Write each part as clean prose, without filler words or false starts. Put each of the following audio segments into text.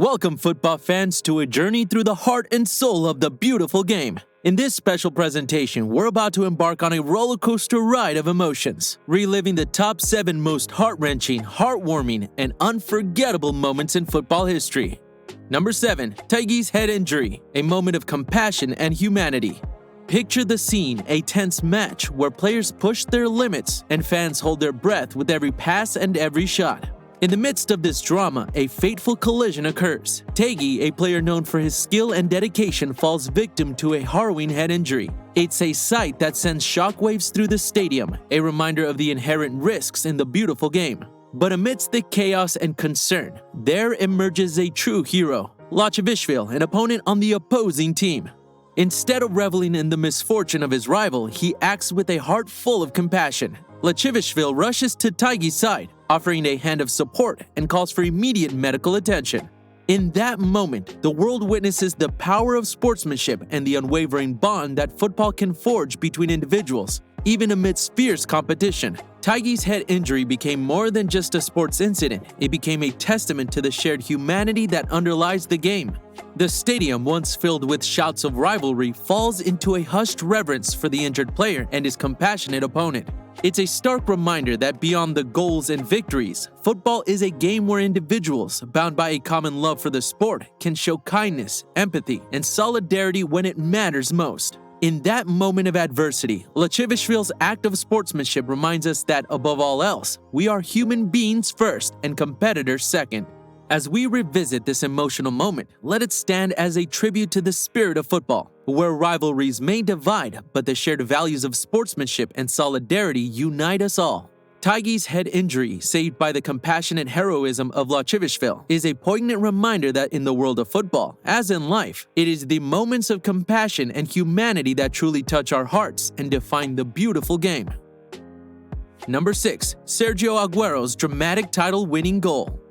Welcome, football fans, to a journey through the heart and soul of the beautiful game. In this special presentation, we're about to embark on a roller coaster ride of emotions, reliving the top 7 most heart-wrenching, heartwarming, and unforgettable moments in football history. Number 7. Tyias head injury, a moment of compassion and humanity. Picture the scene, a tense match where players push their limits and fans hold their breath with every pass and every shot. In the midst of this drama, a fateful collision occurs. Tyias, a player known for his skill and dedication, falls victim to a harrowing head injury. It's a sight that sends shockwaves through the stadium, a reminder of the inherent risks in the beautiful game. But amidst the chaos and concern, there emerges a true hero, Lachivishvili, an opponent on the opposing team. Instead of reveling in the misfortune of his rival, he acts with a heart full of compassion. Lachivishvili rushes to Tyias' side, offering a hand of support and calls for immediate medical attention. In that moment, the world witnesses the power of sportsmanship and the unwavering bond that football can forge between individuals, even amidst fierce competition. Tyias' head injury became more than just a sports incident. It became a testament to the shared humanity that underlies the game. The stadium, once filled with shouts of rivalry, falls into a hushed reverence for the injured player and his compassionate opponent. It's a stark reminder that beyond the goals and victories, football is a game where individuals, bound by a common love for the sport, can show kindness, empathy, and solidarity when it matters most. In that moment of adversity, Lachivishvili's act of sportsmanship reminds us that, above all else, we are human beings first and competitors second. As we revisit this emotional moment, let it stand as a tribute to the spirit of football, where rivalries may divide, but the shared values of sportsmanship and solidarity unite us all. Tyias' head injury, saved by the compassionate heroism of Lachivishvili, is a poignant reminder that in the world of football, as in life, it is the moments of compassion and humanity that truly touch our hearts and define the beautiful game. Number 6. Sergio Agueros' dramatic title-winning goal.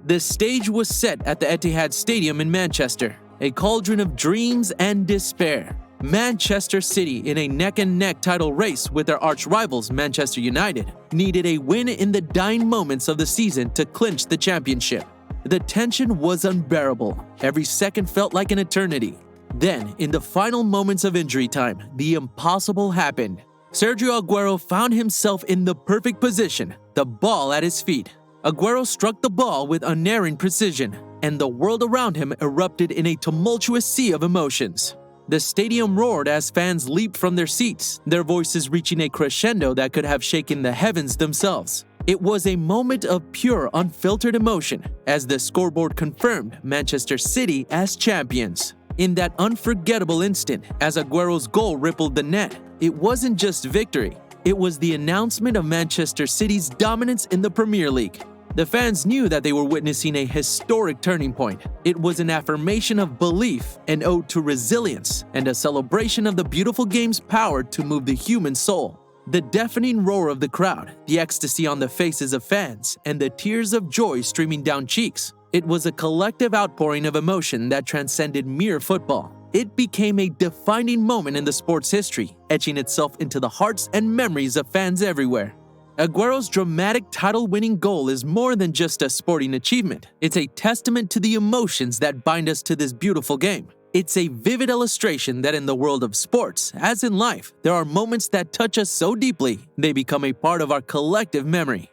The stage was set at the Etihad Stadium in Manchester, a cauldron of dreams and despair. Manchester City, in a neck-and-neck title race with their arch-rivals Manchester United, needed a win in the dying moments of the season to clinch the championship. The tension was unbearable. Every second felt like an eternity. Then, in the final moments of injury time, the impossible happened. Sergio Aguero found himself in the perfect position, the ball at his feet. Aguero struck the ball with unerring precision, and the world around him erupted in a tumultuous sea of emotions. The stadium roared as fans leaped from their seats, their voices reaching a crescendo that could have shaken the heavens themselves. It was a moment of pure, unfiltered emotion, as the scoreboard confirmed Manchester City as champions. In that unforgettable instant, as Aguero's goal rippled the net, it wasn't just victory. It was the announcement of Manchester City's dominance in the Premier League. The fans knew that they were witnessing a historic turning point. It was an affirmation of belief, an ode to resilience, and a celebration of the beautiful game's power to move the human soul. The deafening roar of the crowd, the ecstasy on the faces of fans, and the tears of joy streaming down cheeks. It was a collective outpouring of emotion that transcended mere football. It became a defining moment in the sport's history, etching itself into the hearts and memories of fans everywhere. Aguero's dramatic title-winning goal is more than just a sporting achievement. It's a testament to the emotions that bind us to this beautiful game. It's a vivid illustration that in the world of sports, as in life, there are moments that touch us so deeply, they become a part of our collective memory.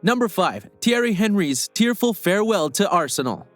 Number 5. Thierry Henry's tearful farewell to Arsenal.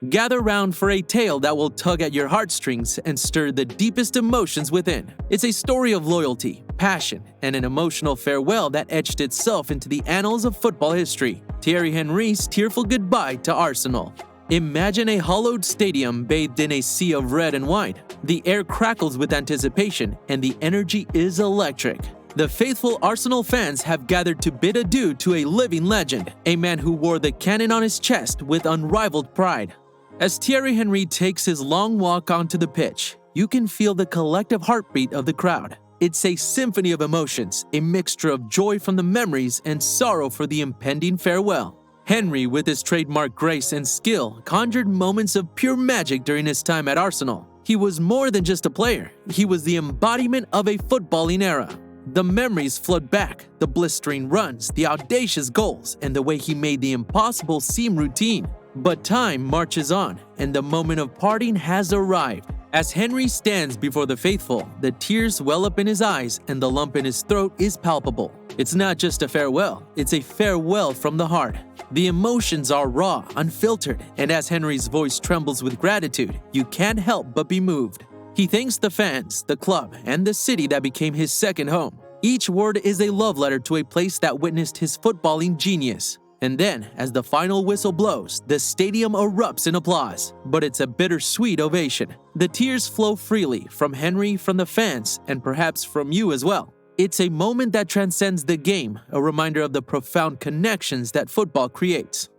Gather round for a tale that will tug at your heartstrings and stir the deepest emotions within. It's a story of loyalty, passion, and an emotional farewell that etched itself into the annals of football history. Thierry Henry's tearful goodbye to Arsenal. Imagine a hollowed stadium bathed in a sea of red and white. The air crackles with anticipation, and the energy is electric. The faithful Arsenal fans have gathered to bid adieu to a living legend, a man who wore the cannon on his chest with unrivaled pride. As Thierry Henry takes his long walk onto the pitch, you can feel the collective heartbeat of the crowd. It's a symphony of emotions, a mixture of joy from the memories and sorrow for the impending farewell. Henry, with his trademark grace and skill, conjured moments of pure magic during his time at Arsenal. He was more than just a player. He was the embodiment of a footballing era. The memories flood back, the blistering runs, the audacious goals, and the way he made the impossible seem routine. But time marches on, and the moment of parting has arrived. As Henry stands before the faithful, the tears well up in his eyes and the lump in his throat is palpable. It's not just a farewell, it's a farewell from the heart. The emotions are raw, unfiltered, and as Henry's voice trembles with gratitude, you can't help but be moved. He thanks the fans, the club, and the city that became his second home. Each word is a love letter to a place that witnessed his footballing genius. And then, as the final whistle blows, the stadium erupts in applause. But it's a bittersweet ovation. The tears flow freely from Henry, from the fans, and perhaps from you as well. It's a moment that transcends the game, a reminder of the profound connections that football creates.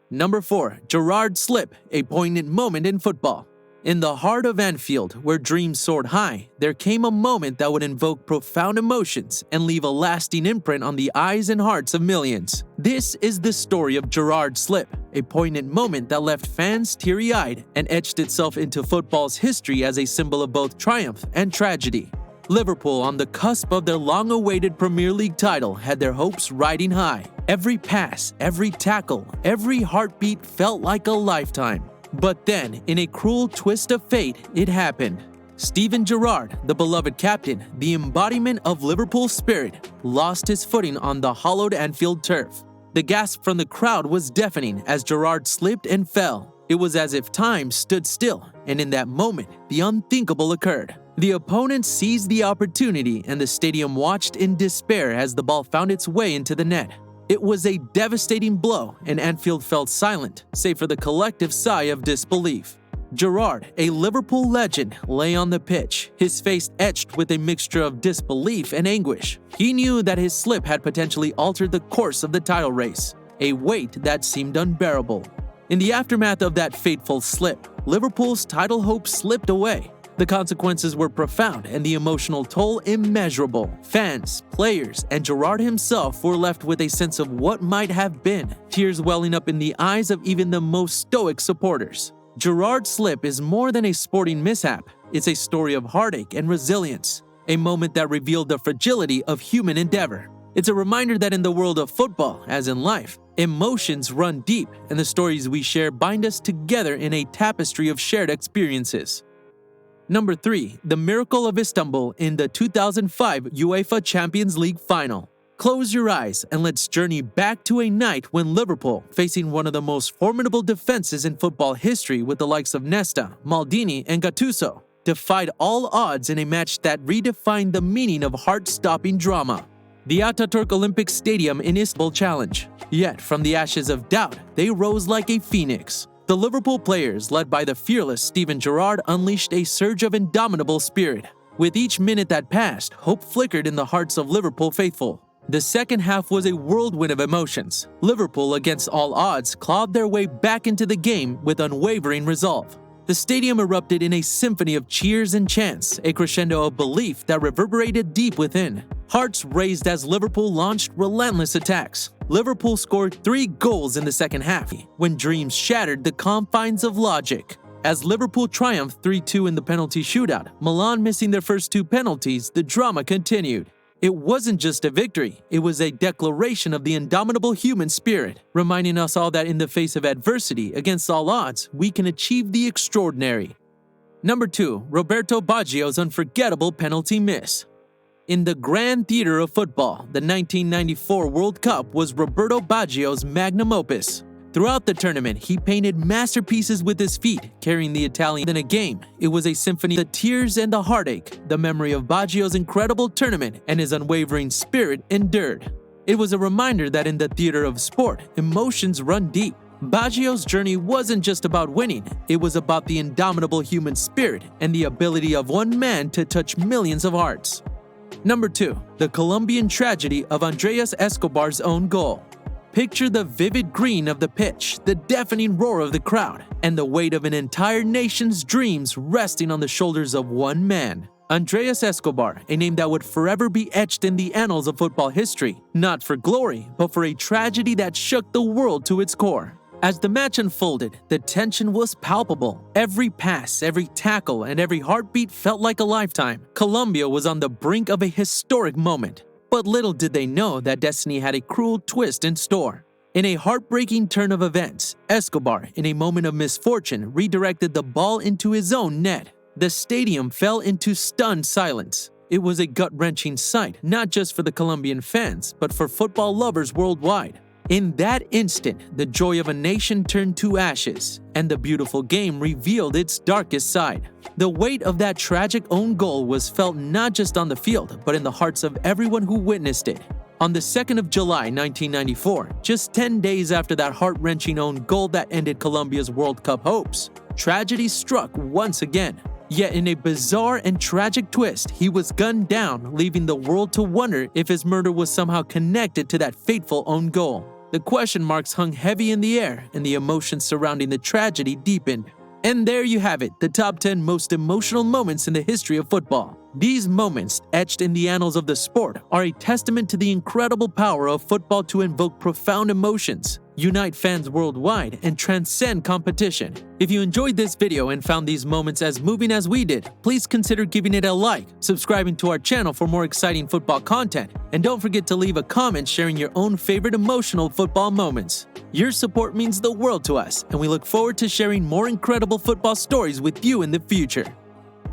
Number 4. Gerard Slip, a poignant moment in football. In the heart of Anfield, where dreams soared high, there came a moment that would invoke profound emotions and leave a lasting imprint on the eyes and hearts of millions. This is the story of Gerard Slip, a poignant moment that left fans teary-eyed and etched itself into football's history as a symbol of both triumph and tragedy. Liverpool, on the cusp of their long-awaited Premier League title, had their hopes riding high. Every pass, every tackle, every heartbeat felt like a lifetime. But then, in a cruel twist of fate, it happened. Steven Gerrard, the beloved captain, the embodiment of Liverpool's spirit, lost his footing on the hollowed Anfield turf. The gasp from the crowd was deafening as Gerrard slipped and fell. It was as if time stood still, and in that moment, the unthinkable occurred. The opponent seized the opportunity, and the stadium watched in despair as the ball found its way into the net. It was a devastating blow, and Anfield felt silent, save for the collective sigh of disbelief. Gerrard, a Liverpool legend, lay on the pitch, his face etched with a mixture of disbelief and anguish. He knew that his slip had potentially altered the course of the title race, a weight that seemed unbearable. In the aftermath of that fateful slip, Liverpool's title hopes slipped away. The consequences were profound and the emotional toll immeasurable. Fans, players, and Gerrard himself were left with a sense of what might have been, tears welling up in the eyes of even the most stoic supporters. Gerard Slip is more than a sporting mishap. It's a story of heartache and resilience, a moment that revealed the fragility of human endeavor. It's a reminder that in the world of football, as in life, emotions run deep, and the stories we share bind us together in a tapestry of shared experiences. Number 3. The Miracle of Istanbul in the 2005 UEFA Champions League final. Close your eyes and let's journey back to a night when Liverpool, facing one of the most formidable defenses in football history with the likes of Nesta, Maldini, and Gattuso, defied all odds in a match that redefined the meaning of heart-stopping drama. The Ataturk Olympic Stadium in Istanbul challenge. Yet, from the ashes of doubt, they rose like a phoenix. The Liverpool players, led by the fearless Steven Gerrard, unleashed a surge of indomitable spirit. With each minute that passed, hope flickered in the hearts of Liverpool faithful. The second half was a whirlwind of emotions. Liverpool, against all odds, clawed their way back into the game with unwavering resolve. The stadium erupted in a symphony of cheers and chants, a crescendo of belief that reverberated deep within. Hearts raised as Liverpool launched relentless attacks. Liverpool scored 3 goals in the second half, when dreams shattered the confines of logic. As Liverpool triumphed 3-2 in the penalty shootout, Milan missing their first 2 penalties, the drama continued. It wasn't just a victory, it was a declaration of the indomitable human spirit, reminding us all that in the face of adversity, against all odds, we can achieve the extraordinary. Number 2. Roberto Baggio's unforgettable penalty miss. In the grand theater of football, the 1994 World Cup was Roberto Baggio's magnum opus. Throughout the tournament, he painted masterpieces with his feet, carrying the Italian in a game. It was a symphony of the tears and the heartache. The memory of Baggio's incredible tournament and his unwavering spirit endured. It was a reminder that in the theater of sport, emotions run deep. Baggio's journey wasn't just about winning, it was about the indomitable human spirit and the ability of one man to touch millions of hearts. Number 2. The Colombian tragedy of Andrés Escobar's own goal. Picture the vivid green of the pitch, the deafening roar of the crowd, and the weight of an entire nation's dreams resting on the shoulders of one man. Andrés Escobar, a name that would forever be etched in the annals of football history, not for glory, but for a tragedy that shook the world to its core. As the match unfolded, the tension was palpable. Every pass, every tackle, and every heartbeat felt like a lifetime. Colombia was on the brink of a historic moment. But little did they know that destiny had a cruel twist in store. In a heartbreaking turn of events, Escobar, in a moment of misfortune, redirected the ball into his own net. The stadium fell into stunned silence. It was a gut-wrenching sight, not just for the Colombian fans, but for football lovers worldwide. In that instant, the joy of a nation turned to ashes, and the beautiful game revealed its darkest side. The weight of that tragic own goal was felt not just on the field, but in the hearts of everyone who witnessed it. On the 2nd of July 1994, just 10 days after that heart-wrenching own goal that ended Colombia's World Cup hopes, tragedy struck once again. Yet in a bizarre and tragic twist, he was gunned down, leaving the world to wonder if his murder was somehow connected to that fateful own goal. The question marks hung heavy in the air, and the emotions surrounding the tragedy deepened. And there you have it, the top 10 most emotional moments in the history of football. These moments, etched in the annals of the sport, are a testament to the incredible power of football to invoke profound emotions, unite fans worldwide, and transcend competition. If you enjoyed this video and found these moments as moving as we did, please consider giving it a like, subscribing to our channel for more exciting football content, and don't forget to leave a comment sharing your own favorite emotional football moments. Your support means the world to us, and we look forward to sharing more incredible football stories with you in the future.